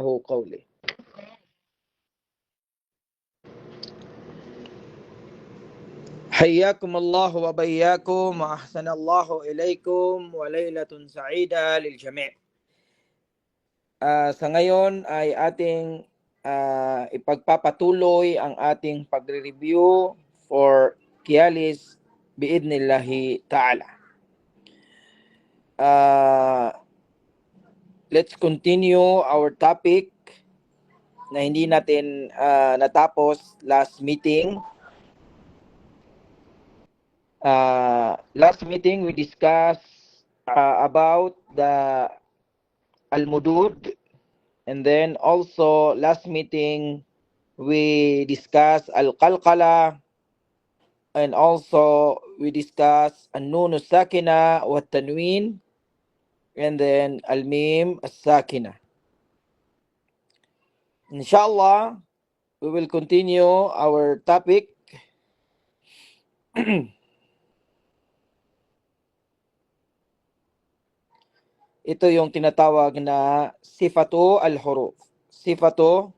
قولي. حياكم الله وبياكم وأحسن الله إليكم وليلة سعيدة للجميع. Sa ngayon ay ating ipagpapatuloy ang ating pagre-review for Qiyalis biidnillahi ta'ala. Let's continue our topic na hindi natin natapos last meeting. Last meeting we discussed about the al-mudud, and then also last meeting we discussed al-qalqala, and also we discussed an-nun as-sakina wa tanwin, and then al-mim as-sakina. Inshallah, we will continue our topic. Ito yung tinatawag na sifatu al-huruf. Sifatu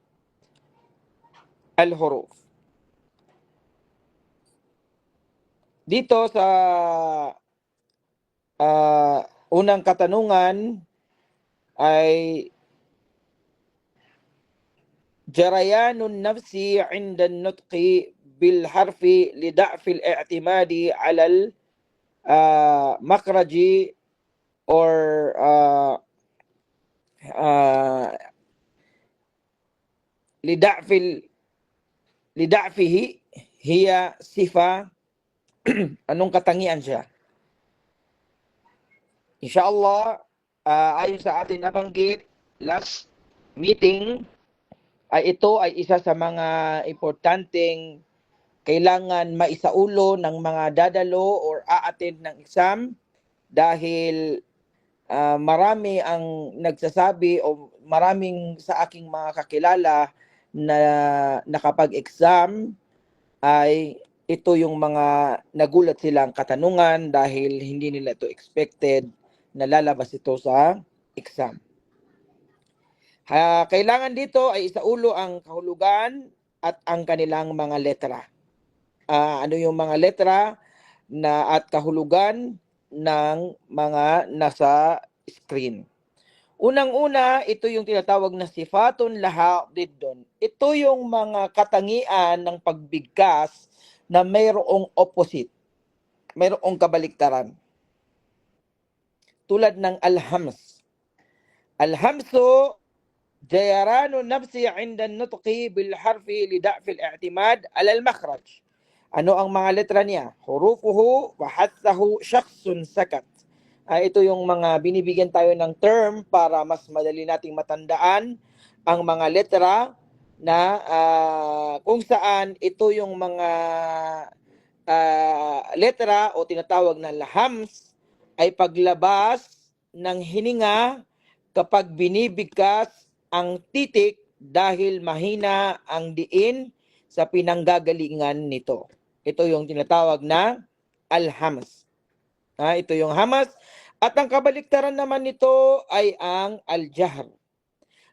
al-huruf. Dito sa unang katanungan ay jarayanun nafsi 'inda an-nutqi bil harfi li da'fi al-i'timadi 'ala al-makhraji or lida'fihi hiya sifa. Anong katangian siya? Inshallah, ayon sa ating nabanggit last meeting, ay ito ay isa sa mga importanteng kailangan maisaulo ng mga dadalo or a-attend ng exam, dahil marami ang nagsasabi o maraming sa aking mga kakilala na nakapag-exam ay ito yung mga nagulat silang katanungan dahil hindi nila ito expected na lalabas ito sa exam. Kailangan dito ay isaulo ang kahulugan at ang kanilang mga letra. Ano yung mga letra na at kahulugan ng mga nasa screen. Unang-una, ito yung tinatawag na sifatun laha diddon. Ito yung mga katangian ng pagbigkas na mayroong opposite, mayroong kabaliktaran. Tulad ng alhams. Alhamsu jayaranu nafsi 'inda an-nutqi bil harfi li da'fi al-i'timad 'ala al-makhraj. Ano ang mga letra niya? Hurufuhu wa hathahu shakhsun sakat. Ito yung mga binibigyan tayo ng term para mas madali nating matandaan ang mga letra na kung saan ito yung mga letra o tinatawag na lahams ay paglabas ng hininga kapag binibigkas ang titik dahil mahina ang diin sa pinanggagalingan nito. Ito yung tinatawag na al-hams. Ito yung hamas. At ang kabaliktaran naman nito ay ang al-jahr.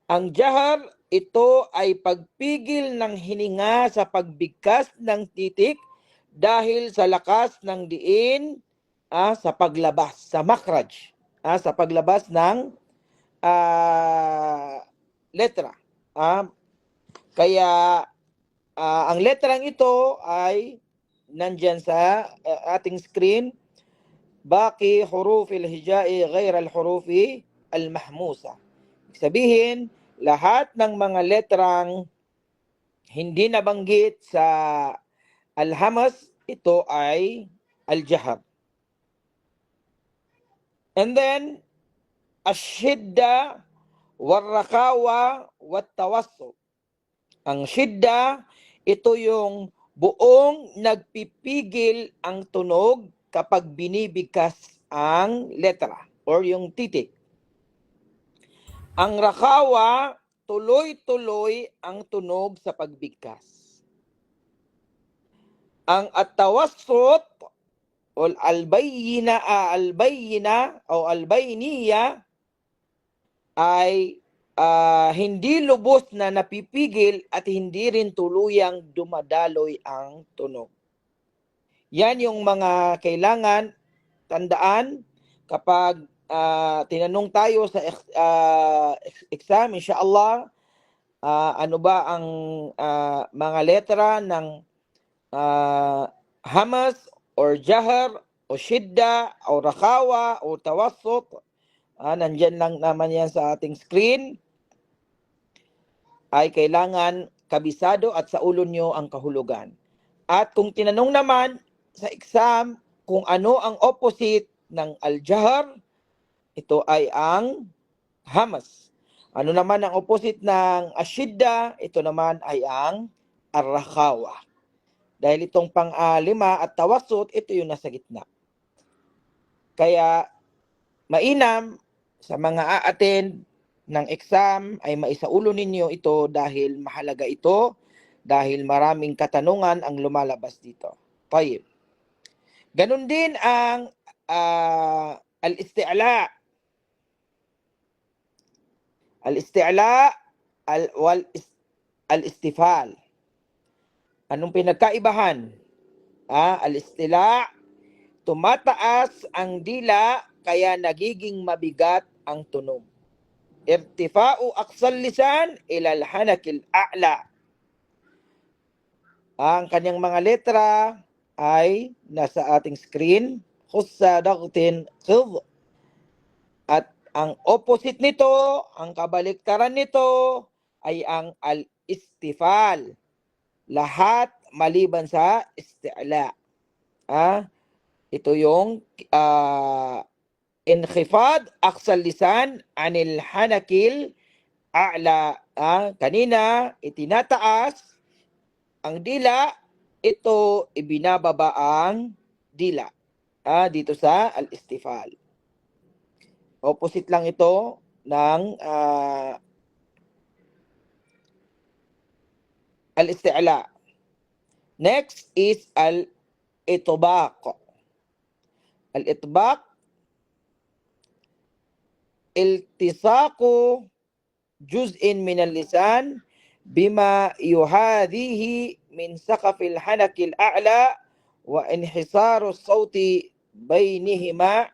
Ang jahr, ito ay pagpigil ng hininga sa pagbigkas ng titik dahil sa lakas ng diin sa paglabas, sa makhraj, sa paglabas ng letra. Kaya ang letrang ito ay nandyan sa ating screen. Baki hurufil hijai ghair al-hurufi al-mahmusa. Sabihin, lahat ng mga letrang hindi nabanggit sa al-hamas, ito ay al-jahr. And then, ash-shidda war-rakawa wat-tawassut. Ang shidda, ito yung buong nagpipigil ang tunog kapag binibigkas ang letra or yung titik. Ang rakawa, tuloy-tuloy ang tunog sa pagbigkas. Ang at-tawassut o albayina o albayniya ay hindi lubos na napipigil at hindi rin tuluyang dumadaloy ang tunog. Yan yung mga kailangan tandaan kapag tinanong tayo sa exam, inshallah, ano ba ang mga letra ng hamas or jahar o shidda o rakawa o tawassut. Nandyan lang naman yan sa ating screen. Ay kailangan kabisado at sa ulo nyo ang kahulugan. At kung tinanong naman sa exam kung ano ang opposite ng al-jahar, ito ay ang hamas. Ano naman ang opposite ng ashidda, ito naman ay ang ar-rakhawa. Dahil itong pang-lima at tawassut, ito yung nasa gitna. Kaya mainam sa mga a-attend ng exam ay maisaulo ninyo ito dahil mahalaga ito, dahil maraming katanungan ang lumalabas dito. Tayyib. Ganun din ang al-isti'la. Al-isti'la al-istifal. Anong pinagkaibahan? Al-istila, tumataas ang dila kaya nagiging mabigat ang tunog. Irtifa'u aqsal lisan ila al-hanakil a'la. Ang kanyang mga letra ay nasa ating screen. Khussa dagtin khidh. At ang opposite nito, ang kabaliktaran nito ay ang al-istifal. Lahat maliban sa isti'la. Ito yung inkhifad aqsal lisan anil hanakil a'la. Kanina itinataas ang dila, ito ibinababa ang dila dito sa al-istifal. Opposite lang ito ng al-isti'la. Next is al-itbaq. Al-itbaq, iltisaqu juz'in min al-lisan bima yuhadhihi min saqafil hanakil a'la wa inhisaru as-sawti bainihima.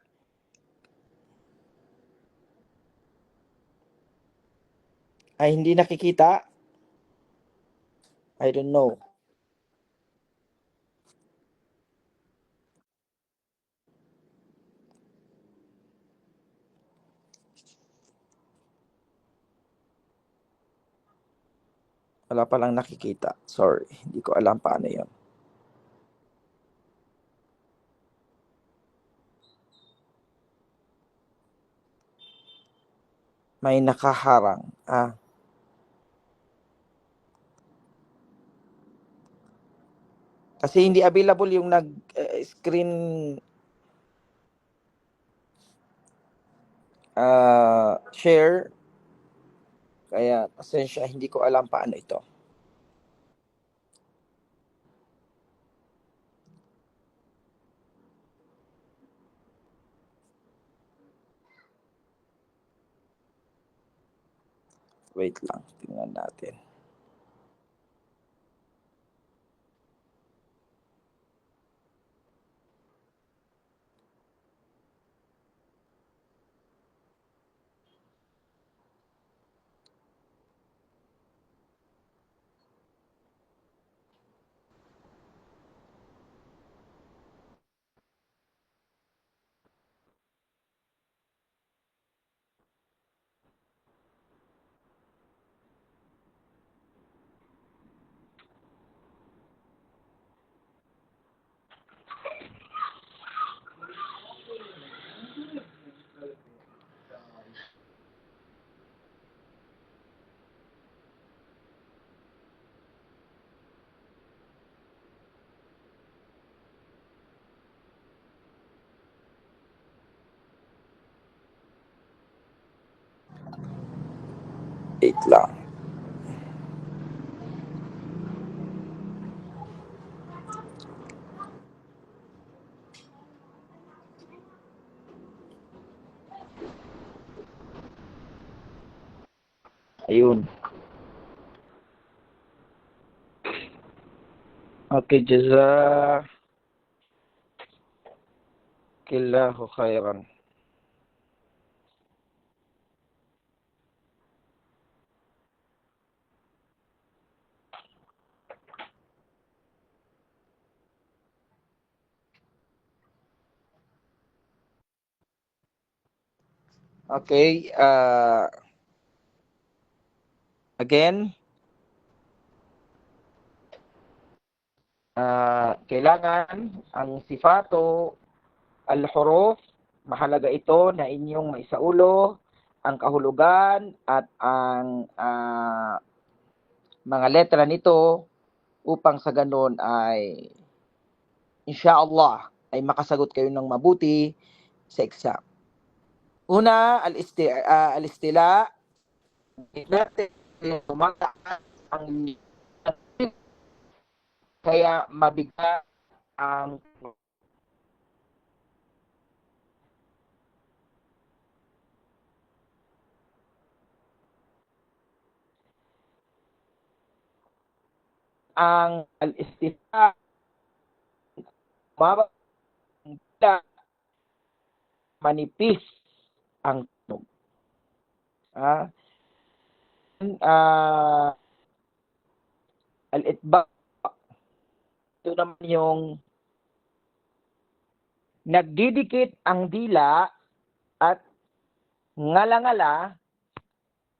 Ay hindi nakikita. I don't know. Wala palang nakikita. Sorry, hindi ko alam paano yun. May nakaharang. Kasi hindi available yung nag-screen share. Kaya pasensya, hindi ko alam paano ito. Wait lang, tingnan natin. Wait lang. Ayun. Okay, jazakillahu khairan. Okay, again, kailangan ang sifato al-huruf, mahalaga ito na inyong maisaulo ang kahulugan at ang mga letra nito upang sa ganun ay insyaallah ay makasagot kayo ng mabuti sa exam. Una, al-istila, natin tumataas ang kaya mabigat ang al-istila mababa manipis ang tunog. Al-itba, ito naman yung nagdidikit ang dila at ngala-ngala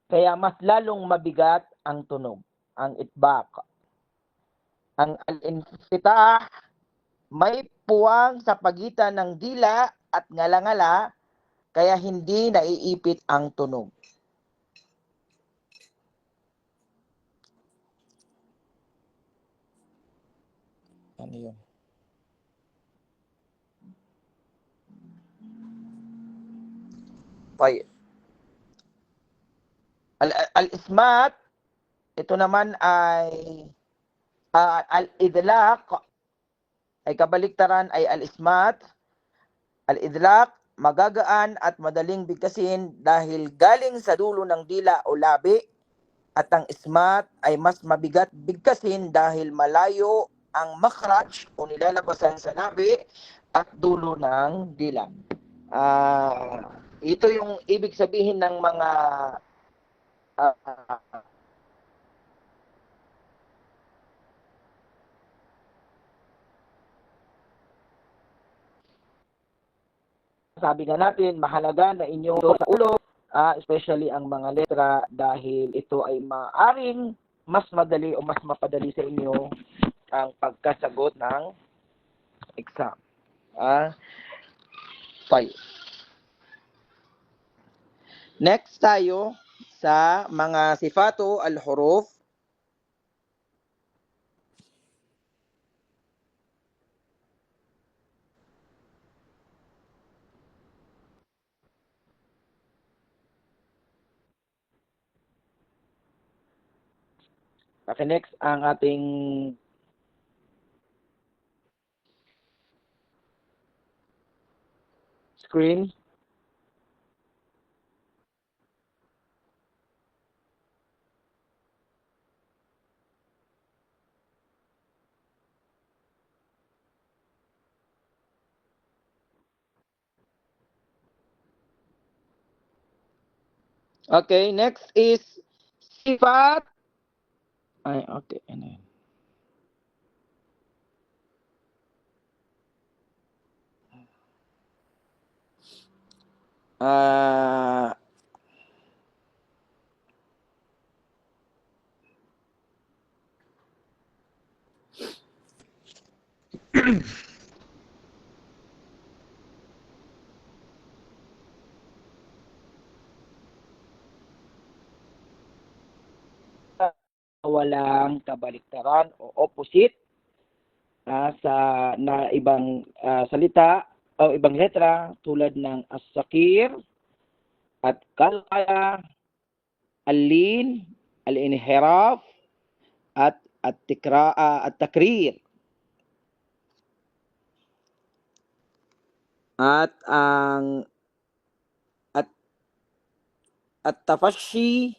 kaya mas lalong mabigat ang tunog, ang itbaq. Ang al-infitah, may puwang sa pagitan ng dila at ngala-ngala kaya hindi naiipit ang tunog. Ano yun? Okay. Al-ismat, ito naman ay al-idlaq, ay kabaliktaran ay al-ismat. Al-idlaq, magagaan at madaling bigkasin dahil galing sa dulo ng dila o labi, at ang ismat ay mas mabigat bigkasin dahil malayo ang makhraj o nilalabasan sa labi at dulo ng dila. Ito yung ibig sabihin ng mga sabi nga natin, mahalaga na inyong sa ulo, especially ang mga letra dahil ito ay maaring mas madali o mas mapadali sa inyo ang pagkasagot ng exam. Okay. Next tayo sa mga sifato al-huruf. Okay, next ang ating screen. Okay, next is sifat. Ay, okay. Ano yun? Walang kabaliktaran o opposite sa na ibang salita o ibang letra tulad ng as-sakir at kalqaya, al-lin, al-inhiraf at at-takrir. At ang at tafashi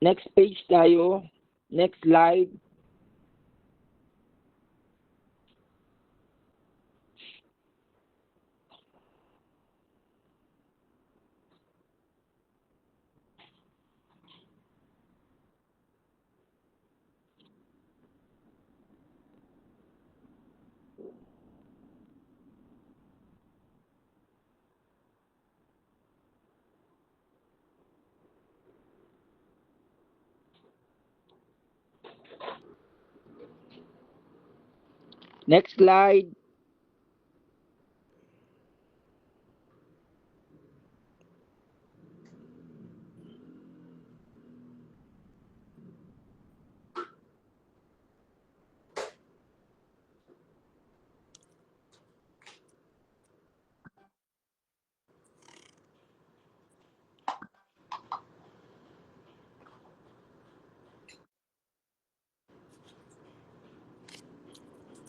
Next page tayo. Next slide. Next slide.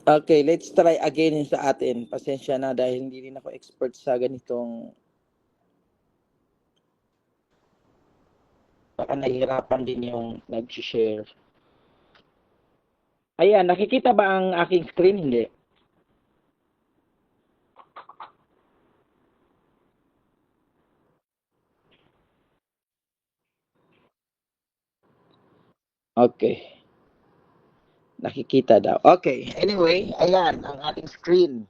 Okay, let's try again yung sa atin. Pasensya na dahil hindi rin ako expert sa ganitong, baka nahihirapan din yung nag-share. Ayan, nakikita ba ang aking screen? Hindi. Okay. Nakikita daw. Okay. Anyway, ayan ang ating screen.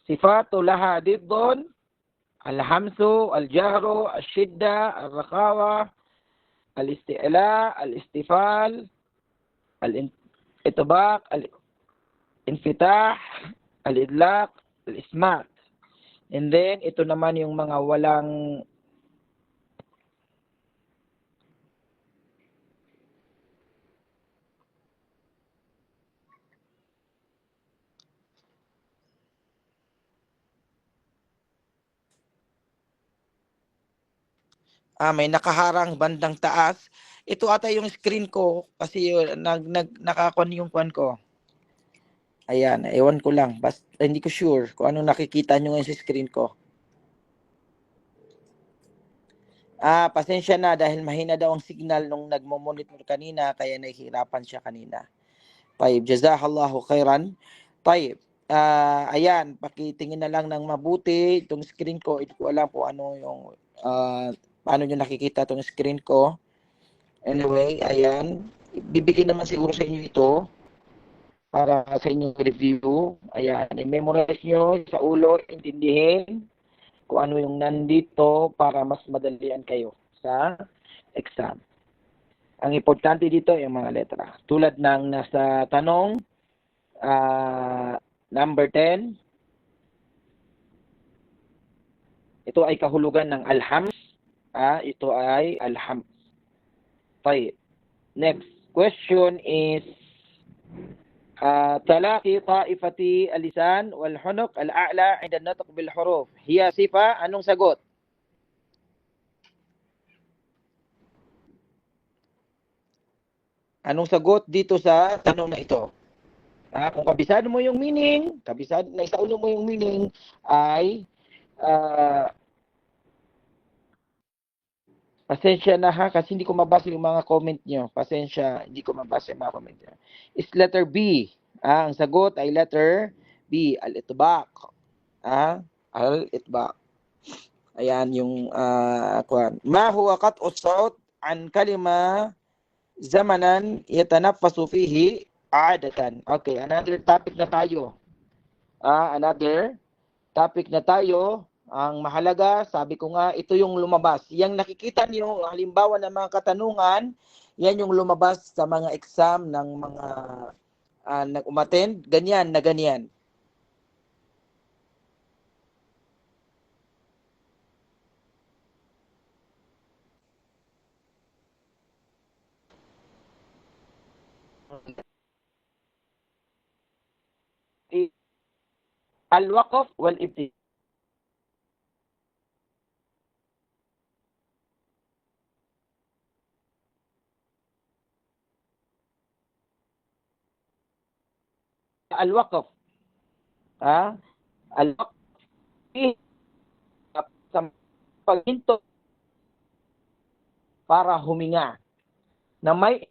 Sifatu laha diddon, alhamsu, aljahru, ashidda, alrakawa, al-isti'la, al-istifal, al-itbaq, al-infitah, al-idlaq, al-ismat. And then, ito naman yung mga walang may nakaharang bandang taas. Ito ata yung screen ko kasi nakakon yung kwan ko. Ayan, ewan ko lang. Basta hindi ko sure kung anong nakikita nyo ngayon sa screen ko. Pasensya na dahil mahina daw ang signal nung nagmo-monitor kanina kaya nahihirapan siya kanina. Tayyib, jazakallahu khairan. Tayyib. Ayan, pakitingin na lang ng mabuti itong screen ko. Hindi ko alam kung ano yung paano nyo nakikita itong screen ko. Anyway, ayan. Bibigyan naman siguro sa inyo ito para sa inyong review. Ayan, i-memorize nyo sa ulo, intindihin kung ano yung nandito para mas madalian kayo sa exam. Ang importante dito yung mga letra. Tulad ng nasa tanong, number 10, ito ay kahulugan ng alhams. Ito ay alhams. Okay. Next question is, تلاقي طائفة اللسان والحنق الأعلى عند النطق بالحروف هي صفة. Anong sagot? Anong sagot dito sa tanong na ito? Kung kabisado mo yung meaning, kabisado na isaulo mo yung meaning, ay pasensya na ha kasi hindi ko mabasa yung mga comment nyo. Pasensya, hindi ko mabasa yung mga comment nyo. Is letter B. Ang sagot ay letter B, al-itbaq. Al-itbaq. Ayan yung kwan. Ma huwa qat'u as-saut an kalima zamanan yatanaffasu fihi adatan. Okay, another topic na tayo. Another topic na tayo. Ang mahalaga, sabi ko nga, ito yung lumabas. Yang nakikita niyo, halimbawa ng mga katanungan, yan yung lumabas sa mga exam ng mga nag-umattend, ganyan na ganyan. Al-waqf wal-ibtida. Al-waqf. Al-waqf sa paghinto para huminga na may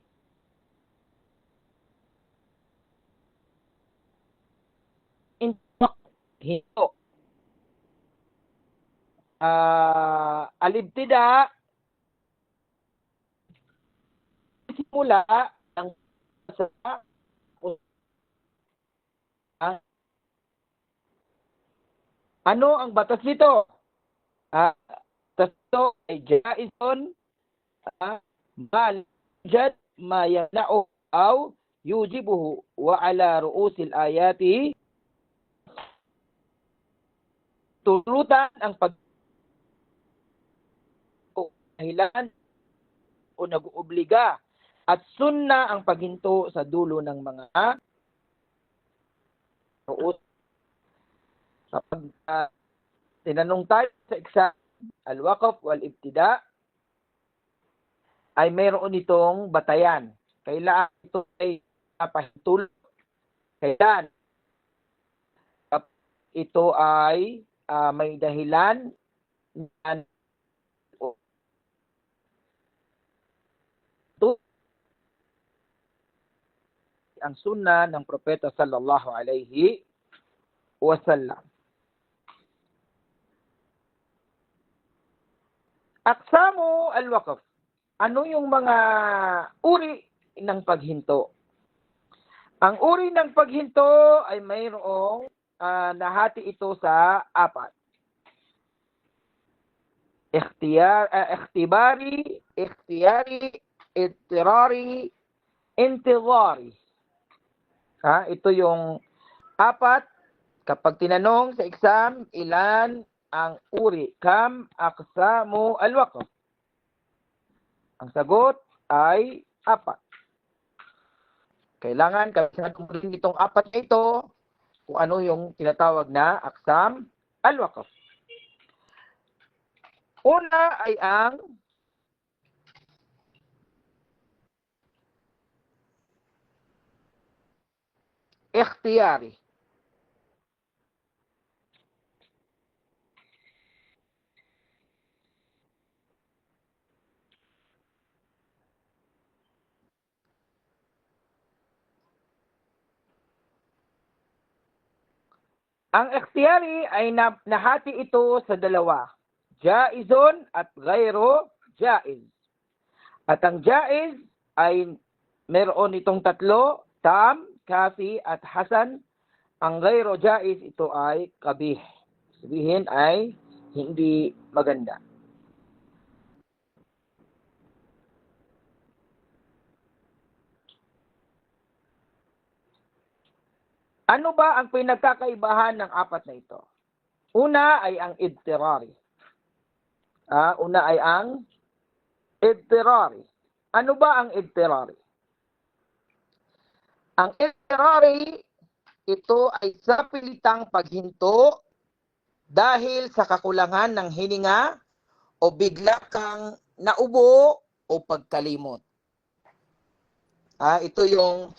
hinto. Alibtida, simula ng sa ano ang batas nito? Ito ay jaizon jad ma yamna'u aw yujibuhu wa ala ru'usil ayati tulutan ang pagdahilan o nag-oobliga at sunna ang paghinto sa dulo ng mga ru'us. Kapag tinanong tayo sa exam, al-waqf wal-ibtida ay mayroon itong batayan. Kailan ito ay napahintulot? Kailan ito ay may dahilan ang sunna ng propeta sallallahu alaihi wasallam. Aqsamu al-waqf. Ano yung mga uri ng paghinto? Ang uri ng paghinto ay mayroong nahati ito sa apat. Ikhtibari, ittirari, intidari. Ito yung apat. Kapag tinanong sa exam, ilan ang uri? Kam aqsamu al-waqf? Ang sagot ay apat. Kailangan kabisadong rin itong apat na ito kung ano yung tinatawag na aqsam al-waqf. Una ay ang ikhtiyari. Ang ikhtiyari ay nahati ito sa dalawa. Jaizun at ghayro jaiz. At ang jaiz ay meron itong tatlo, tam, kafi at hasan. Ang ghayro jaiz ito ay kabih. Sabihin ay hindi maganda. Ano ba ang pinagkakaibahan ng apat na ito? Una ay ang idtirari. Una ay ang idtirari. Ano ba ang idtirari? Ang idtirari, ito ay sa pilitang paghinto dahil sa kakulangan ng hininga o bigla kang naubo o pagkalimot. Ito yung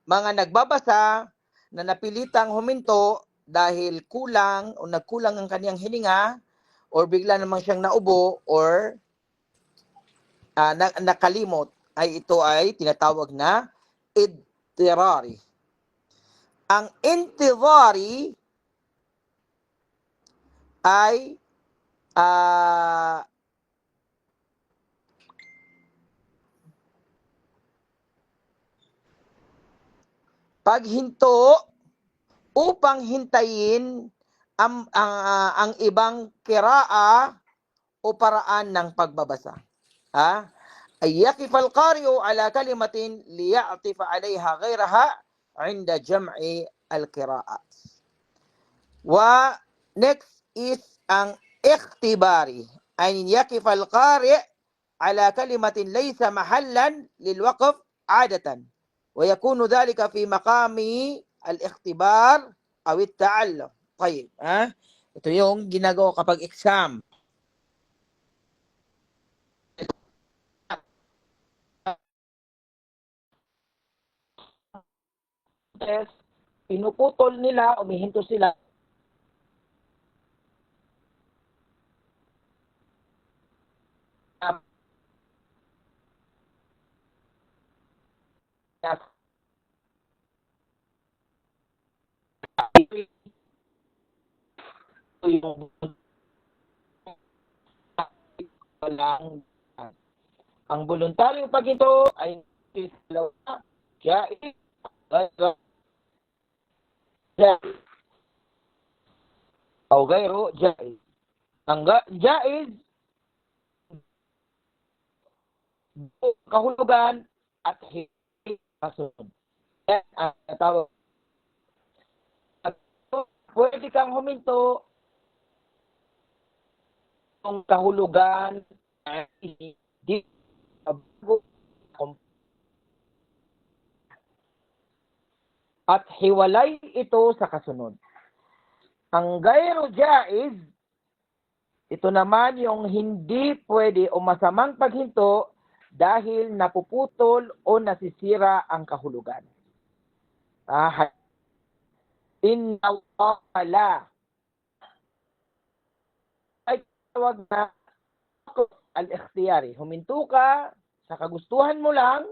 mga nagbabasa na napilitang huminto dahil kulang o nagkulang ang kaniyang hininga or bigla namang siyang naubo or nakalimot, ay ito ay tinatawag na idtirari. Ang intidari ay paghinto upang hintayin ang ibang kiraa o paraan ng pagbabasa. Ay yakif al-qari'u ala kalimatin liya'tifa 'alayha ghayraha 'inda jam'i al-qira'at. Wa next is ang ikhtibari. Ay yakif al-qari' ala kalimatin laysa mahallan lil-waqf 'adatan. Wa yakunu dhalika fi maqami al-ikhtibar aw at-ta'allum. Tayyib, ito yung ginagawa kapag exam. Pinuputol nila, umihinto sila yung walang ang voluntaryong paghinto ay jaiz o gayro jaiz. Ang jaiz kahulugan at hindi kasunod. Yan ang tawag. Pwede kang huminto kung kahulugan ay hindi at hiwalay ito sa kasunod. Ang gayro jaiz, ito naman yung hindi pwede o masamang paghinto dahil napuputol o nasisira ang kahulugan. Inna wala ay tawag na al-ikhtiyari. Huminto ka sa kagustuhan mo lang,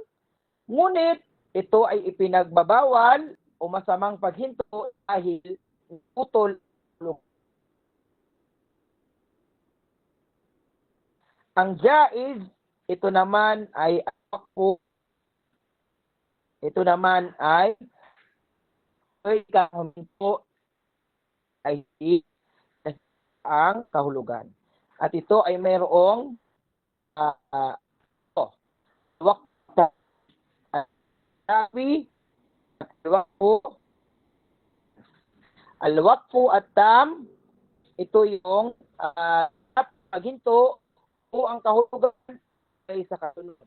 ngunit ito ay ipinagbabawal o masamang paghinto dahil putol. Ang jaiz, ito naman ay kang huminto ay ang kahulugan. At ito ay mayroong al-waqfu at tam, ito yung paghinto o ang kahulugan ay sa kasunod.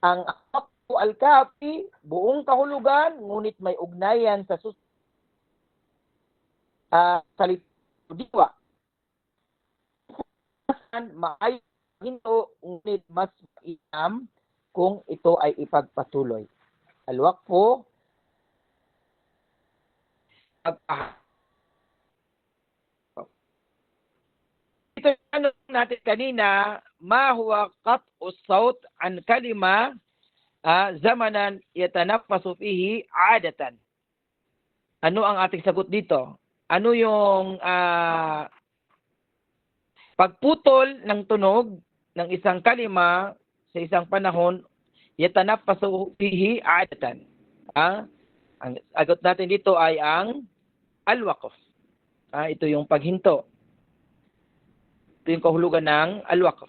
Ang waqfu al-kafi, buong kahulugan, ngunit may ugnayan sa salita. Maayos hinto, ngunit mas mainam kung ito ay ipagpatuloy. Al-waqfu ito ano natin kanina, ma huwa qat'u as-sawt an kalima zamanan yatanaffasu fihi 'adatan. Ano ang ating sagot dito? Ano yung pagputol ng tunog ng isang kalima sa isang panahon, yatanaffasu fihi 'adatan. Ang sagot natin dito ay ang al-waqf. Ito yung paghinto. Ito yung kahulugan ng al-waqf.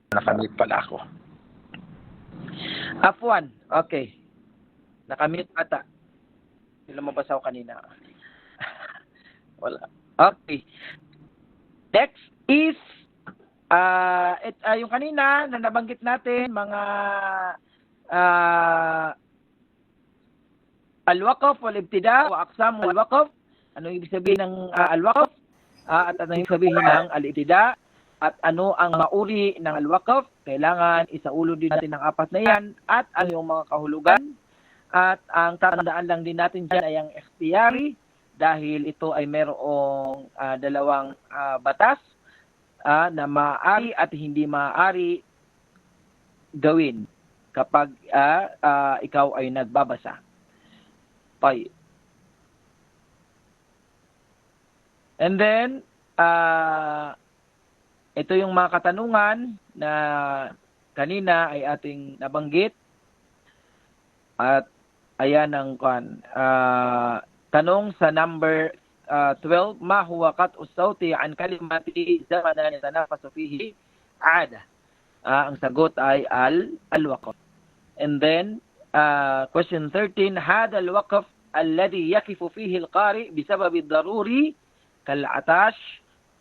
Nakamute pala ako. Afwan, okay. Nakamute ata. Hindi lumabas ako kanina. Wala. Okay. Next is yung kanina na nabanggit natin, mga al-waqf wal-ibtida wa aqsam wal-waqf. Ano ibig sabihin ng al-waqf? At ano ibig sabihin ng al-ibtida? At ano ang mauri ng al-waqf? Kailangan isaulo din natin ng apat na yan. At ano yung mga kahulugan? At ang tatandaan lang din natin dyan ay ang ikhtiyari, dahil ito ay mayroong dalawang batas na maaari at hindi maaari gawin kapag ikaw ay nagbabasa. Okay. And then, ito yung mga katanungan na kanina ay ating nabanggit. At ayan ang tanong sa number 12, ma huwa qat'u as-sawti an kalimati zamanan yatanafasu fihi 'ada. Ang sagot ay al-waqf. And then question 13, hada al-waqf alladhi yakifu fihi al-qari bisabab ad-daruri kal-'atash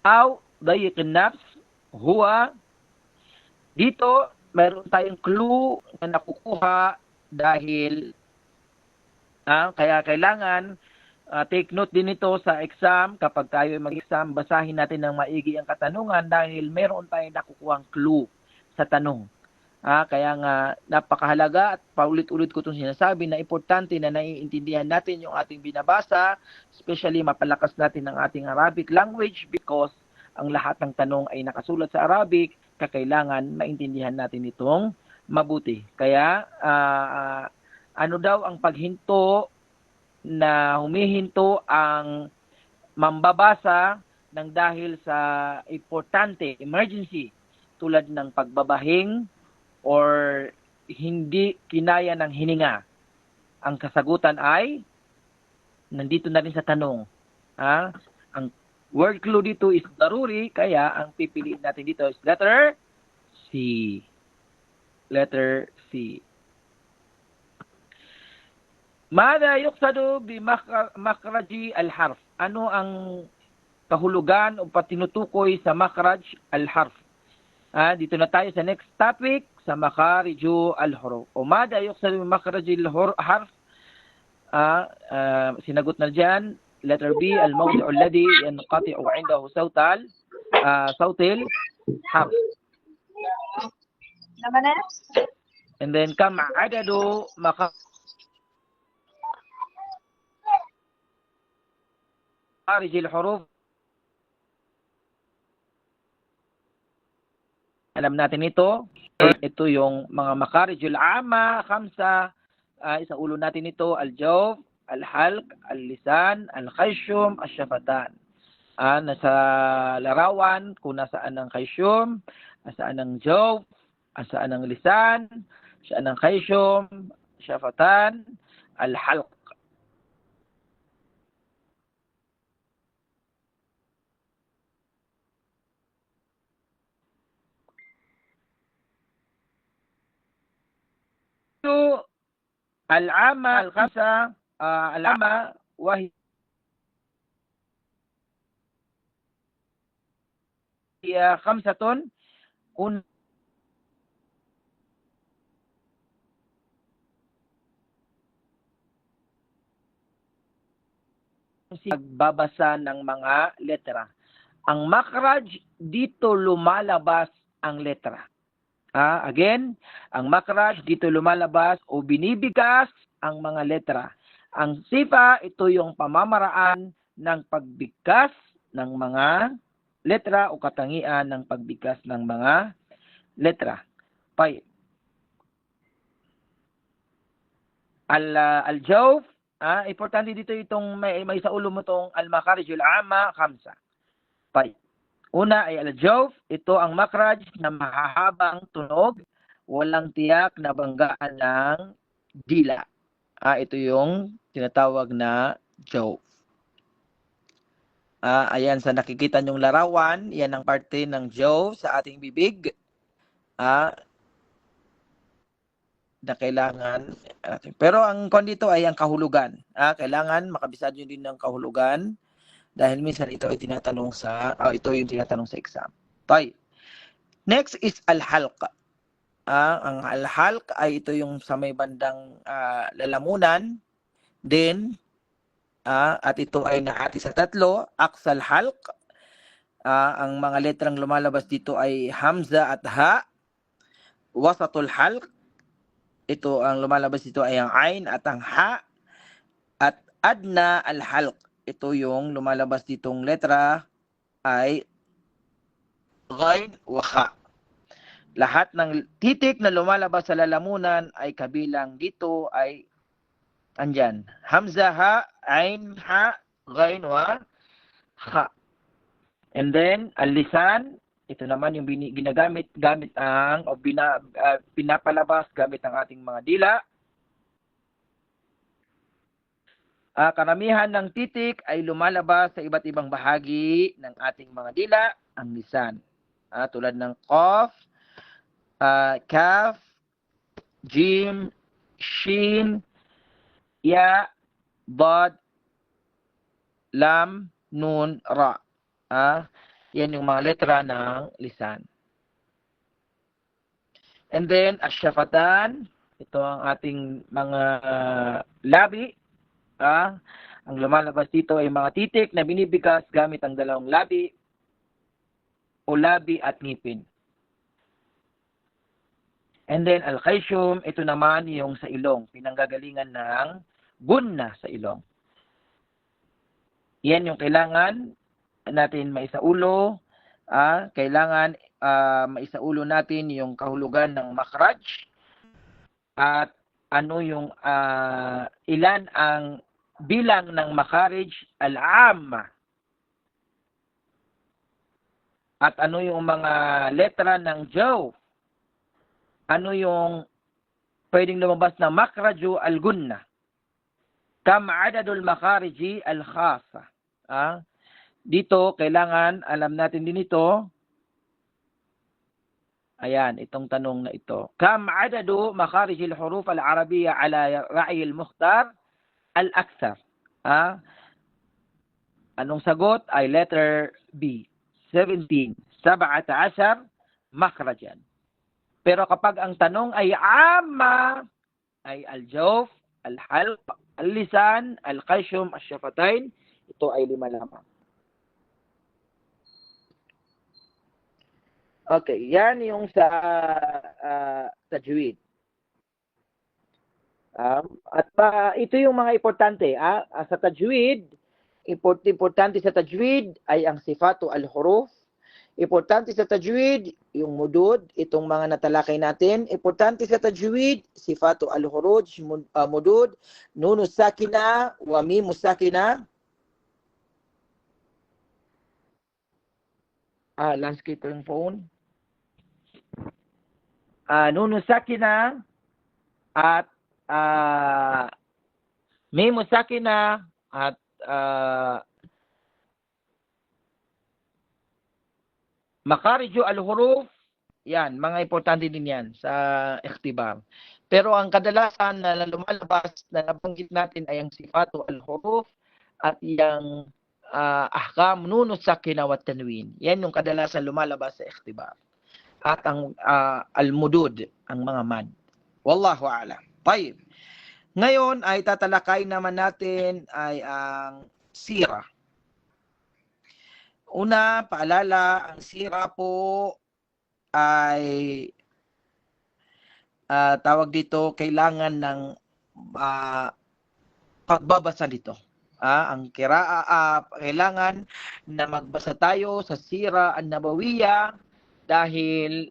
aw dayiq an-nafs huwa. Dito mayroon tayong clue na nakukuha dahil kaya kailangan take note din ito sa exam. Kapag tayo mag-exam, basahin natin ng maigi ang katanungan dahil meron tayong nakukuhang clue sa tanong. Kaya nga napakahalaga at paulit-ulit ko itong sinasabi na importante na naiintindihan natin yung ating binabasa, especially mapalakas natin ang ating Arabic language because ang lahat ng tanong ay nakasulat sa Arabic, kakailangan maintindihan natin itong mabuti. Kaya ano daw ang paghinto na humihinto ang mambabasa ng dahil sa importante, emergency, tulad ng pagbabahing or hindi kinaya ng hininga. Ang kasagutan ay nandito na rin sa tanong. Ang word clue dito is daruri, kaya ang pipiliin natin dito is letter C. Letter C. Mada yuqsadu bi makhraji al-harf? Ano ang kahulugan o patinutukoy sa makhraj al-harf? Dito na tayo sa next topic, sa makhariju al-huruf. O mada yuqsadu bi makhraji al-harf? Sinagot na dyan, letter B, al-mawdi'u alladhi yanqati'u 'indahu sawtal harf. And then kam adadu makharij al-huruf. Alam natin ito. Ito yung mga makharijul amma, khamsa. Isaulo natin ito, al-jawf, al-halq, al-lisan, al-khayshum, al-shafatan. Nasa larawan kung nasaan ang khayshum, nasaan ang jawf, nasaan ang lisan, saan ang khayshum, shafatan, al-halq. العامة الخمسة العامة وهي خمسة pagbabasa ng mga letra. Ang makhraj, dito lumalabas ang letra. Again, ang makhraj, dito lumalabas o binibigkas ang mga letra. Ang sifa, ito yung pamamaraan ng pagbigkas ng mga letra o katangian ng pagbigkas ng mga letra. Al-jawf, importante dito itong may sa ulo mo itong al-makharijul amma khamsa. Una ay al-jawf, ito ang makhraj na mahahabang tunog, walang tiyak na banggaan ng dila. Ito yung tinatawag na jawf. Ayan sa nakikita nyong larawan, yan ang parte ng jawf sa ating bibig. na kailangan natin. Pero ang kon dito ay ang kahulugan. Kailangan makabisado nyo din ng kahulugan dahil minsan ito ay tinatanong ito yung tinatanong sa exam. Tayo. Next is al-halq. Ang al-halq ay ito yung sa may bandang lalamunan din. At ito ay nahati sa tatlo. Aqsal halq. Ang mga letrang lumalabas dito ay hamza at ha. Wasatul halq. Ito ang lumalabas dito ay ang ain at ang ha. At adna al-halq. Ito yung lumalabas ditong letra ay ghain wa kha. Lahat ng titik na lumalabas sa lalamunan ay kabilang dito ay andyan. Hamza ha, ain ha, ghain wa kha. And then al-lisan, ito naman yung ginagamit pinapalabas gamit ang ating mga dila. Karamihan ng titik ay lumalabas sa iba't ibang bahagi ng ating mga dila, ang lisan. Tulad ng qaf, kaf, jim, shin, ya, dad, lam, nun, ra. Yan yung mga letra ng lisan. And then, asyafatan, ito ang ating mga labi. Ang lumalabas dito ay mga titik na binibigas gamit ang dalawang labi o labi at ngipin. And then, al-khayshum, ito naman yung sa ilong, pinanggagalingan ng gunna sa ilong. Yan yung kailangan natin maisaulo. Kailangan maisaulo natin yung kahulugan ng makraj at ano yung ilan ang bilang ng makarij al-amma at ano yung mga letra ng jaw, ano yung pwedeng lumabas na makraju al-gunna, kam adadul makariji al-khasa. Dito, kailangan alam natin din ito. Ayan, itong tanong na ito. Kam adadu makharij al-huruf al-arabiyya ala ra'i al-mukhtar al-akthar. Anong sagot? Ay letter B. 17. 17 makhrajan. Pero kapag ang tanong ay amma, ay al-jawf, al-halq, al-lisan, al-khayshum, al-shafatain, ito ay 5 lamang. Okay, yan yung sa tajwid. At ito yung mga importante. Sa tajwid, importante sa tajwid ay ang sifatu al-huruf. Importante sa tajwid, yung mudud, itong mga natalakay natin. Importante sa tajwid, sifatu al-huruj, mudud, nunus sakina, wa mimus sakina. Landscape yung phone. Nunus sakina at mimus sakina at makariju al-huruf, yan, mga importante din yan sa ikhtibar. Pero ang kadalasan na lumalabas na nabanggit natin ay ang sifatu al-huruf at yung ahkam nunus sakina wa tanwin. Yan yung kadalasan lumalabas sa ikhtibar. At ang al-mudud, ang mga mad. Wallahu a'lam. Tayyib. Ngayon ay tatalakay naman natin ay ang sira. Una, paalala, ang sira po ay tawag dito, kailangan ng pagbabasa dito. Ang kailangan na magbasa tayo sa sira an-nabawiyya dahil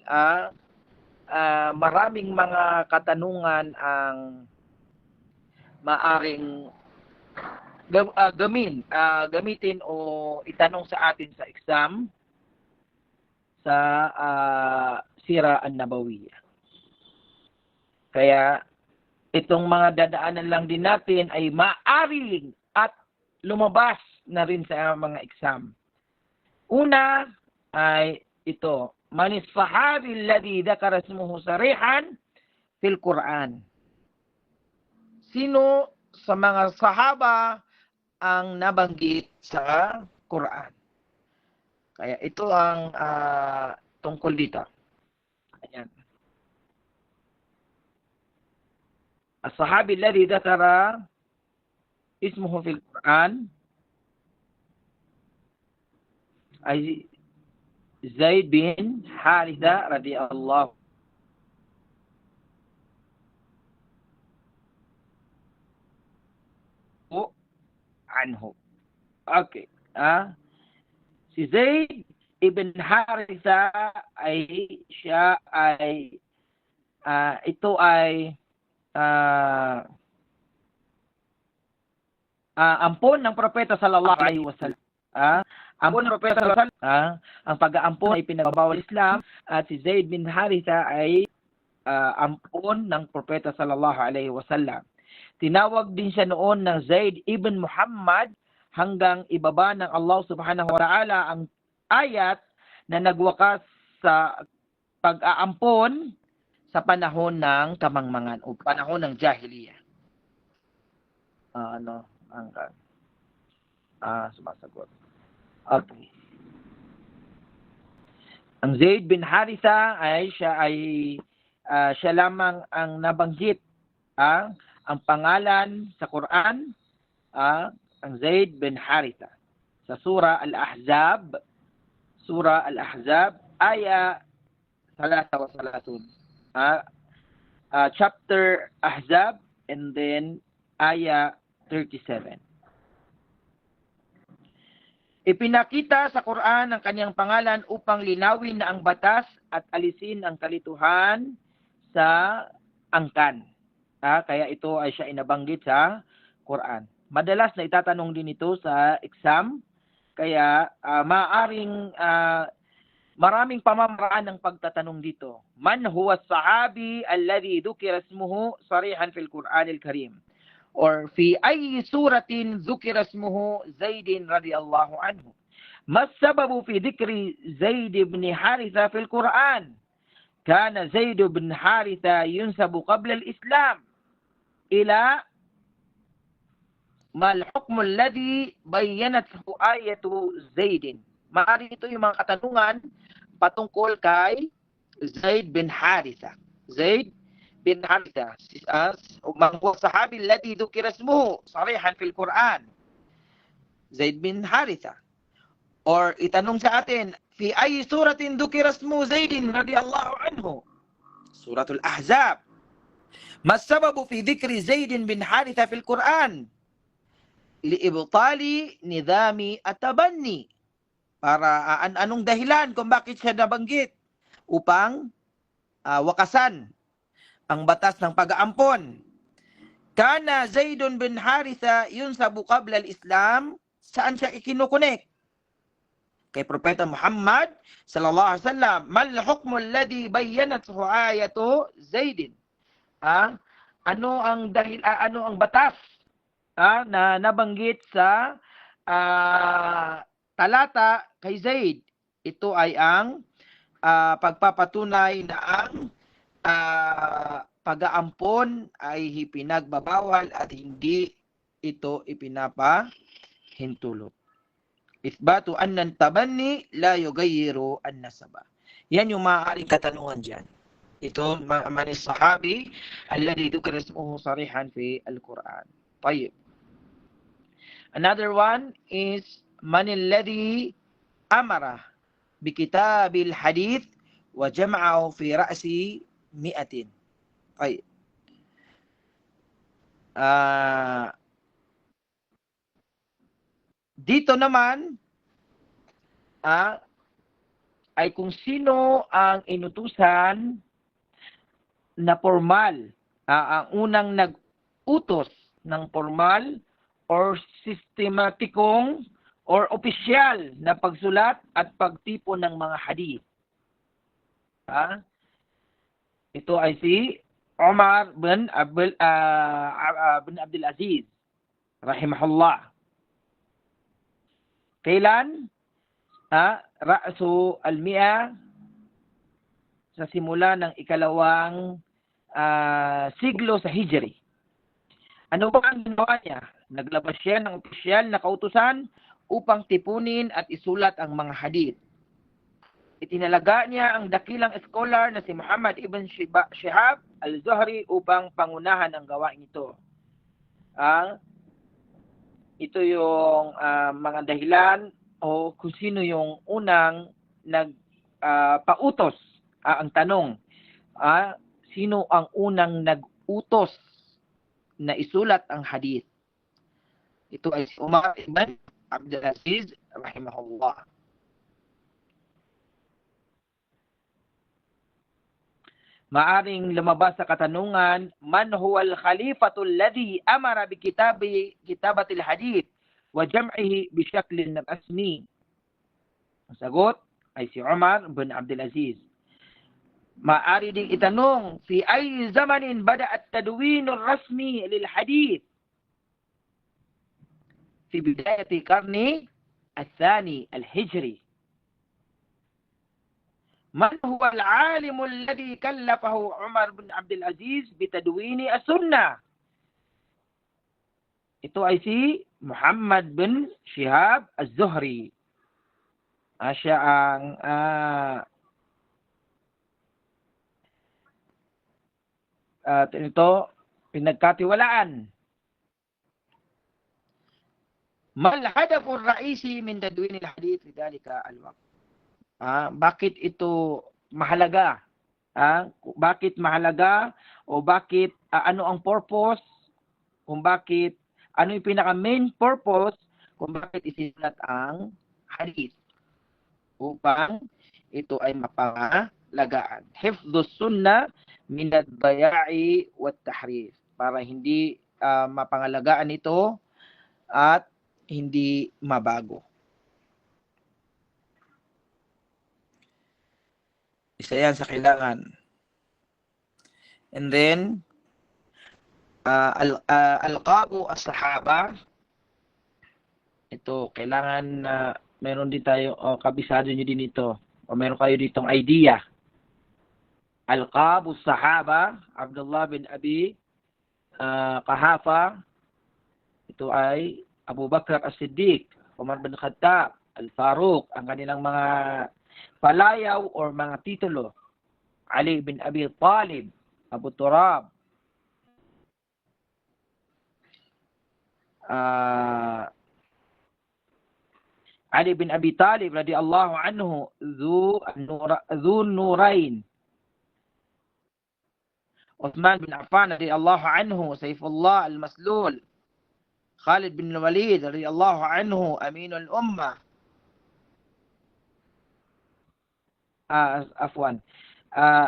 maraming mga katanungan ang maaring gamitin o itanong sa atin sa exam sa sira an-nabawiyya. Kaya itong mga dadaanan lang din natin ay maaring at lumabas na rin sa mga exam. Una ay ito, Man as-sahabi alladhi dhakara ismuhu sarihan fil Quran. Sino sa mga sahaba ang nabanggit sa Quran? Kaya ito ang tungkol dito. Ayan. As-sahabi alladhi dhakara ismuhu fil Quran ay Zaid bin Haritha radhiyallahu anhu. Okay. Si Zaid ibn Haritha ay siya ay ito ay ampon ng propeta sallallahu alaihi wasallam. Ampon ng propeta sallallahu alaihi wasallam. Ang pag-aampon ay pinagbabawal Islam at si Zaid bin Haritha ay ampon ng propeta sallallahu alaihi wasallam. Tinawag din siya noon ng Zaid ibn Muhammad hanggang ibaba ng Allah subhanahu wa ta'ala ang ayat na nagwakas sa pag-aampon sa panahon ng kamangmangan o panahon ng jahiliya. Sumasagot. Okay. Ang Zaid bin Haritha ay siya lamang ang nabanggit ang pangalan sa Quran, ang Zaid bin Haritha. Sa Surah Al-Ahzab, aya 33. Chapter Ahzab, and then aya 37. Ipinakita sa Quran ang kanyang pangalan upang linawin na ang batas at alisin ang kalituhan sa angkan. Kaya ito ay siya inabanggit sa Quran. Madalas na itatanong din ito sa exam, kaya maaaring maraming pamamaraan ng pagtatanong dito. Man huwa as-sahabi alladhi dhukira ismuhu sarihan fil Quran al-Karim? Or fi ayyi suratin dhukira ismuhu Zaid radhiyallahu anhu? Ma as-sababu fi dhikri Zaid ibn Haritha fil Quran? Kana Zaid ibn Haritha yunsabu qabla al-Islam ila ma al-hukm alladhi bayyanathu ayatu Zaid. Maaari ito yung mga katanungan patungkol kay Zaid bin Haritha. Zaid bin Haritha, huwa sahabi alladhi dhukira ismuhu sarihan fil Quran. Zaid bin Haritha. Or itanong sa atin, fi ay suratin dhukira ismuhu Zaid radhiyallahu anhu? Suratul Ahzab. Mas sababu fi dhikri Zaid bin Haritha fil Quran? Liibtali nidami at-tabanni. Para anong dahilan kung bakit siya nabanggit? Upang wakasan ang batas ng pag-aampon. Kana Zaidun bin Haritha yunsabu qabla al-Islam. Saan siya ikinukunik? Kay Propeta Muhammad sallallahu alaihi wasallam. Mal hukmu alladhi bayyanathu ayatu Zaidin. Ano ang batas na nabanggit sa talata kay Zaid? Ito ay ang pagpapatunay na ang pag-aampon ay ipinagbabawal at hindi ito ipinapahintulot. Ithbatu anna tabanni la yughayyiru an-nasaba. Yan yung maaaring katanungan diyan. Ito man as-sahabi alladhi dhukira ismuhu sarihan fi al-Quran. Tayyib. Another one is man alladhi amara bi kitabil hadith wa jam'ahu fi ra'si mi'atin. Ay. Dito naman ay kung sino ang inutusan na formal, ang unang nag-utos ng formal or sistematikong or opisyal na pagsulat at pagtipon ng mga hadith. Ito ay si Umar bin Abdul Aziz rahimahullah. Kailan? Ra'su al-mi'a sa simula ng ikalawang siglo sa Hijri. Ano ba ang ginawa niya? Naglabas siya ng opisyal na kautusan upang tipunin at isulat ang mga hadith. Itinalaga niya ang dakilang scholar na si Muhammad ibn Shihab al-Zuhri upang pangunahan ang gawain ito. Ito yung mga dahilan o kung sino yung unang nagpautos. Ang tanong, sino ang unang nag-utos na isulat ang hadith? Ito ay si Umar ibn Abdul Aziz rahimahullah. Maaring lumabas sa katanungan, man huwa al-khalifatu alladhi amara bi kitabati al-hadith wa jam'ihi bi shaklin rasmi? Ang sagot ay si Umar bin Abdul Aziz. Maari ding itanong, fi ay zamanin bada at-tadwin ar-rasmi lil hadith? Fi bidayati qarni الثاني الهجري. من هو العالم الذي كلفه عمر بن عبد العزيز بتدوين السنة؟ Ito ay si Muhammad bin Shihab al-Zuhri. Siya ang ito pinagkatiwalaan. Mal hadafu ar-ra'isi min tadwin al-hadith fi dhalika al-waqt? Bakit ito mahalaga? Bakit mahalaga? O bakit, ano ang purpose? Kung bakit, ano yung pinaka-main purpose kung bakit isinulat ang hadith? Upang ito ay mapangalagaan. Hifdhus sunnah min ad-daya'i wat-tahrif. Para hindi mapangalagaan ito at hindi mabago. Isa yan sa kailangan. And then, alqabu as-sahaba. Ito, kailangan meron din tayo, kabisado nyo din ito. O meron kayo ditong idea. Alqabu as-sahaba, Abdullah bin Abi Qahafa. Ito ay Abu Bakr as-Siddiq, Umar bin Khattab, Al-Faruq, ang kanilang mga palayaw or mga titulo. Ali bin Abi Talib, Abu Turab, Ali bin Abi Talib radhiyallahu anhu, Dhu Nurain, Uthman bin Affan radhiyallahu anhu, Saifullah al-Maslul, Khalid bin Walid radhiyallahu anhu, Aminul Ummah,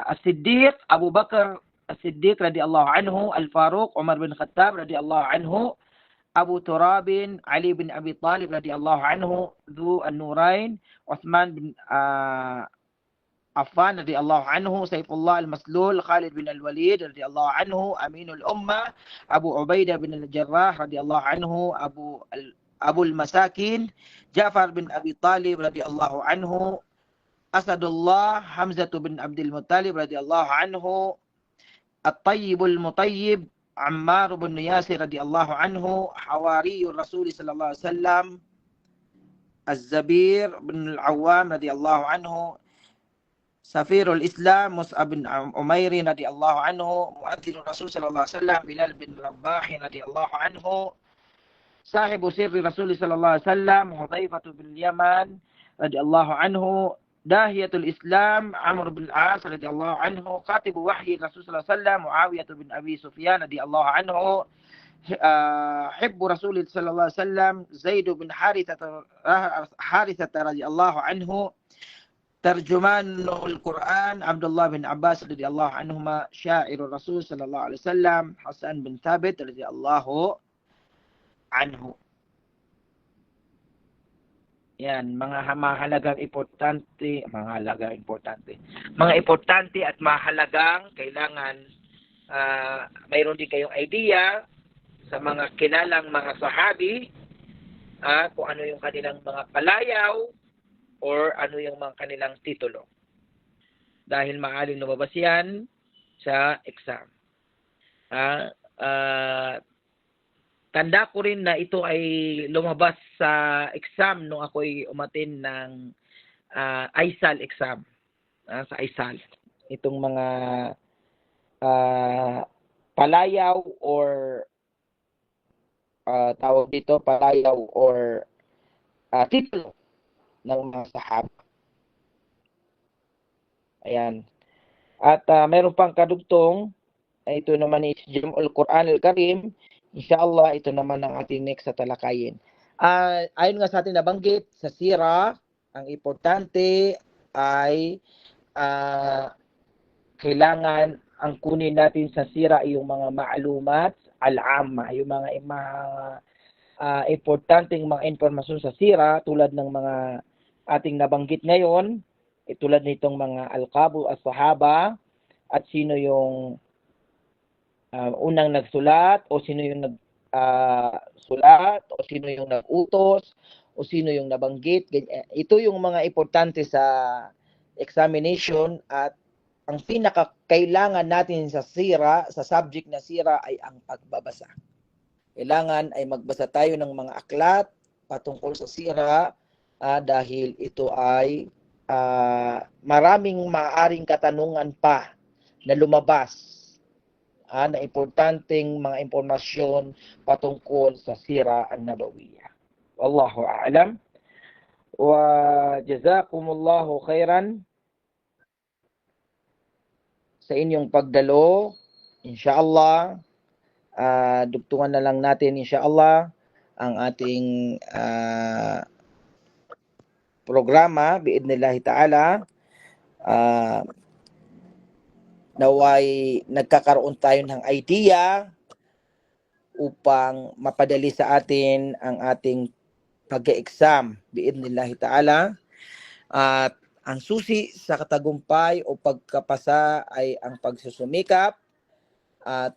As-Siddiq, Abu Bakr As-Siddiq radhiyallahu anhu, Al-Faruq, Umar bin Khattab radhiyallahu anhu, Abu Turab, Ali bin Abi Talib radhiyallahu anhu, Dhu An-Nurain, Uthman bin Affan radhiyallahu anhu, Saifullah al-Maslul, Khalid bin al-Walid radhiyallahu anhu, Aminul Ummah, Abu Ubaidah bin al-Jarrah radhiyallahu anhu, Abu al-Masakin, Ja'far bin Abi Talib radhiyallahu anhu, Asadullah Hamzah bin Abdul Muttalib radhiyallahu anhu, At-Tayyibul Mutayyib Ammar bin Yasir radhiyallahu anhu, Hawariyur Rasul sallallahu alaihi wasallam Az-Zabir bin Al-Awwam radhiyallahu anhu, Safirul Islam Mus'ab bin Umair radhiyallahu anhu, Mu'adhdhinur Rasul sallallahu alaihi wasallam Bilal bin Rabah radhiyallahu anhu, Sahibu Sirri Rasul sallallahu alaihi wasallam Hudzaifah bin Yaman radhiyallahu anhu, Dahiyatul Islam Amr bin Al-As radhiyallahu anhu, Katibu Wahyi Rasul sallallahu alaihi wasallam Muawiyah bin Abi Sufyan radhiyallahu anhu, Hibbu Rasul sallallahu alaihi wasallam Zaid bin Harithah radhiyallahu anhu, Tarjumanul Quran Abdullah bin Abbas radhiyallahu anhuma, Syairur Rasul sallallahu alaihi wasallam Hasan bin Thabit radhiyallahu anhu. Yan, mga mahalagang importante at mahalagang kailangan mayroon din kayong idea sa mga kilalang mga sahabi, kung ano yung kanilang mga palayaw or ano yung mga kanilang titulo. dahil maaaring lumabas yan sa exam. Tanda ko rin na ito ay lumabas sa exam nung ako'y umatin ng ISAL exam. Sa ISAL. Itong mga palayaw or tawag dito, palayaw or titulo ng mga sahaba. Ayan. At meron pang kadugtong, ito naman is Jam'ul Quran al-Karim. Inshallah, ito naman ang ating next sa talakayin. Ayon nga sa ating nabanggit, sa sira, ang importante ay kailangan ang kunin natin sa sira yung mga maalumat al-amma, yung mga importanteng mga informasyon sa sira tulad ng mga ating nabanggit ngayon, tulad nitong mga al-qabu as-sahaba at sino yung unang nagsulat o sino yung nagsulat o sino yung nagutos o sino yung nabanggit. Ito yung mga importante sa examination at ang pinakakailangan natin sa sira, sa subject na sira ay ang pagbabasa. Kailangan ay magbasa tayo ng mga aklat patungkol sa sira dahil ito ay maraming maaaring katanungan pa na lumabas na importanteng mga impormasyon patungkol sa sira an-nabawiyya. Wallahu a'lam. Wa jazakumullahu khairan sa inyong pagdalo. Insyaallah, dugtungan na lang natin insyaallah ang ating programa biidnillahi ta'ala. Naway nagkakaroon tayo ng idea upang mapadali sa atin ang ating pag-exam biidnillahi ta'ala. At ang susi sa katagumpay o pagkapasa ay ang pagsusumikap at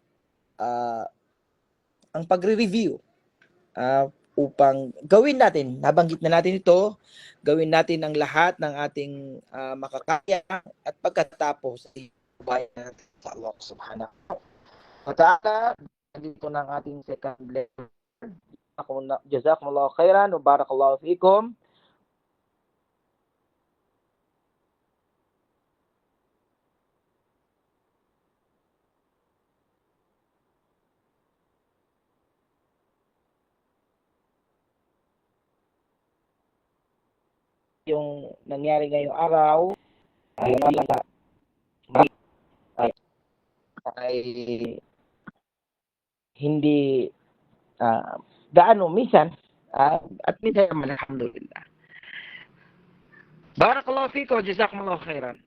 ang pagre-review upang gawin natin, nabanggit na natin ito, gawin natin ang lahat ng ating makakaya at pagkatapos ay bayan natin sa Allah subhanahu wa ta'ala. Dito ng ating second lecture. Jazakumullahu khairan wa barakallahu fiikum. Yung nangyari ngayong araw ay hindi gaano minsan at minsan naman alhamdulillah. Barakallahu fiikum, jazakumullahu khairan.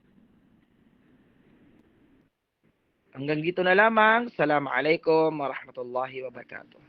Hanggang dito na lamang. Assalamualaikum warahmatullahi wabarakatuh.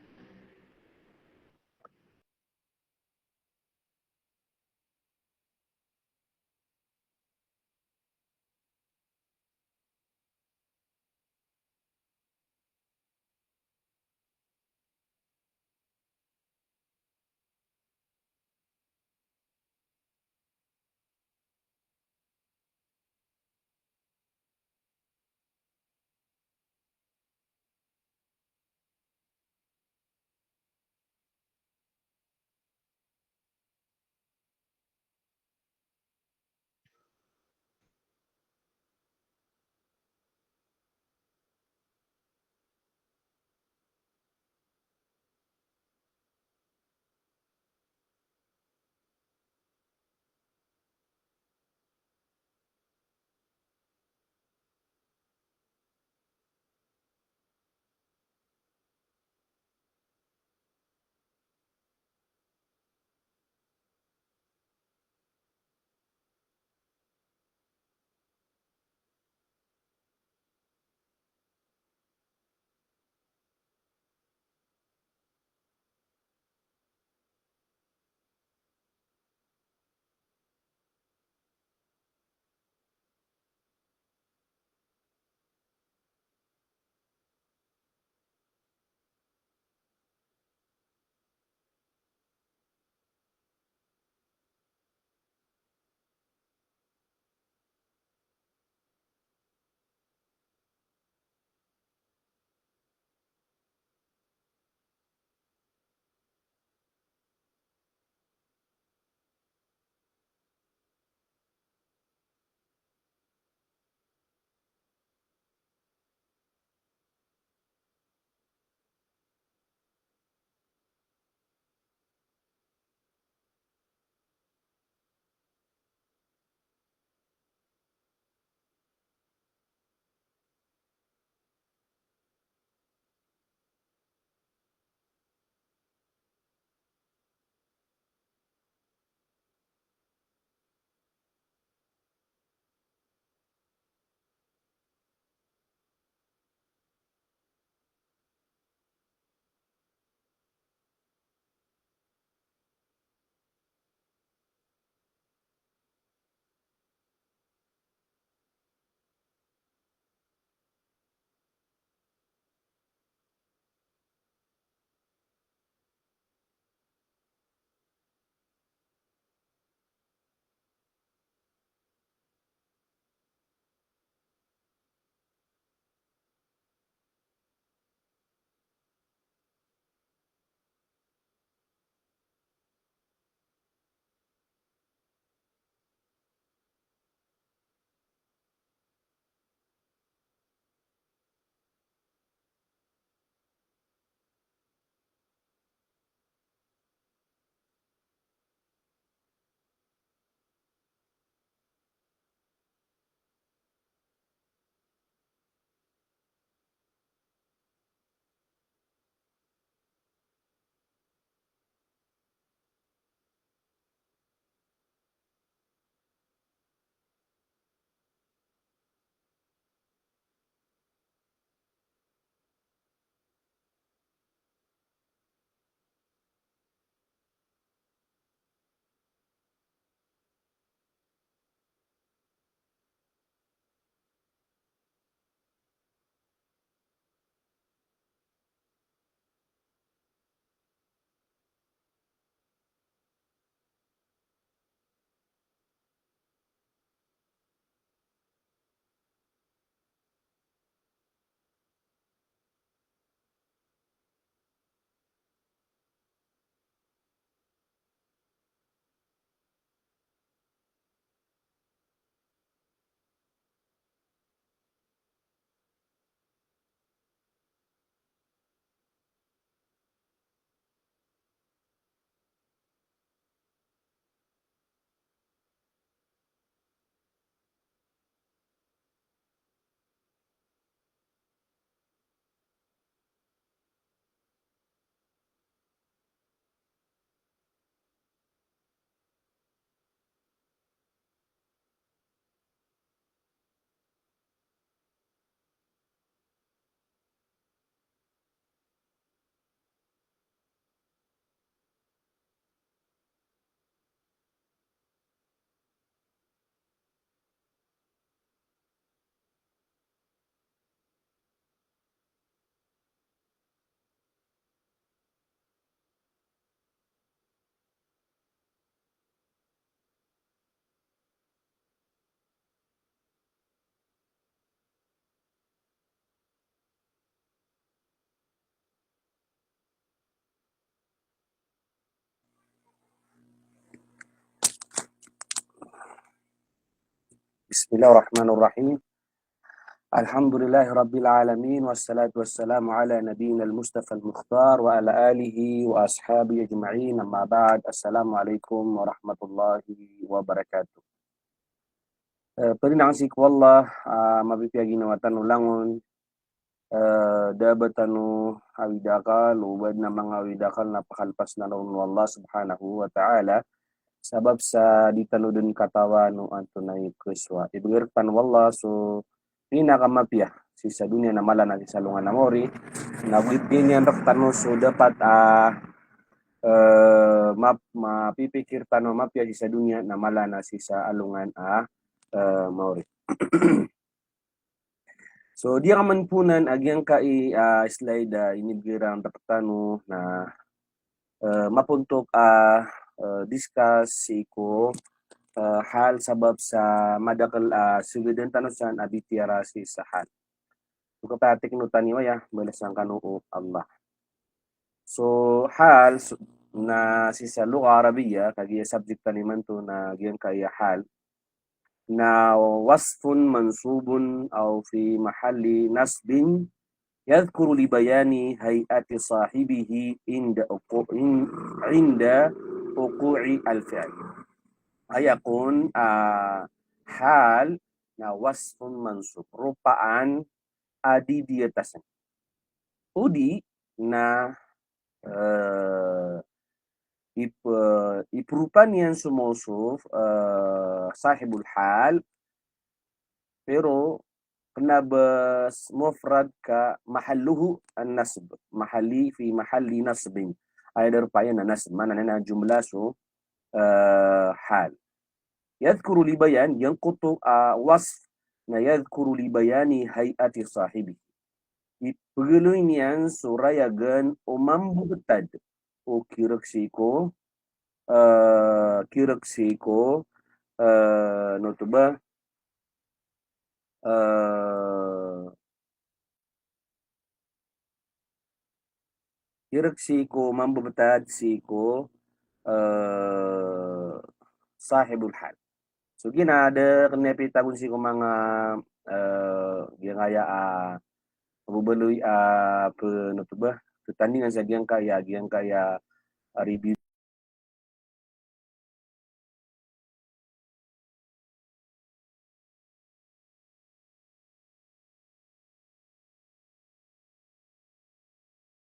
Bismillahirrahmanirrahim. Alhamdulillahi Rabbil Alamin. Wassalatu wassalamu ala nabiyina al-Mustafa al-Mukhtar wa ala alihi wa ashabi ajma'in. Amma ba'd. Assalamualaikum warahmatullahi wabarakatuh. Perinang ko Allah, mabipiyagi na matanulangon, dabatanu awidakal, ubad na mga awidakal na pakalpas na noon Allah subhanahu wa ta'ala. Sabab sa di tanudun katawa no anto na ikuswa. Ibigirtan wallah so pinakamapya si sa dunia na mala na sa lungan na mori. Nagwipin yan tano so dapat mapipikir tano mapya si sa dunia na mala na si sa alungan mori. So di man punan agyang kai slide inibigirang dapat tano na mapuntok discuss ko hal sabab sa madakal sugiden tanusan abitiara si sa hal. Tukapatik no taniwa ya balasang kanoo Allah. So hal na si sa lugha Arabiya kagi subject taniman to na giyan kaya hal na wasfun mansubun aw fi mahalli nasbin يذكر لبيان هيئة صاحبه عند وقوع الفعل. Ayakun hal na wasfun mansub. Rupaan adi di atasan. Udi na iperupan yang sumusuf sahibul hal pero penabas mufrad ka mahalluhu an-nasb, mahalli fi mahalli nasbin. Ay darpayan na nasb, mana na jumlah so hal. Yadhkuru li bayan yanqutu wasf na yadhkuru li bayani hay'ati sahibi. Ipaguluy niyan surayagan o mambutad o kiraksiko no to ba kiraksiko mambutad siko sahibul hal. So ginada kanepita kun si ko mga gingaya bubeloy no to ba tutandingan sa giyang kaya review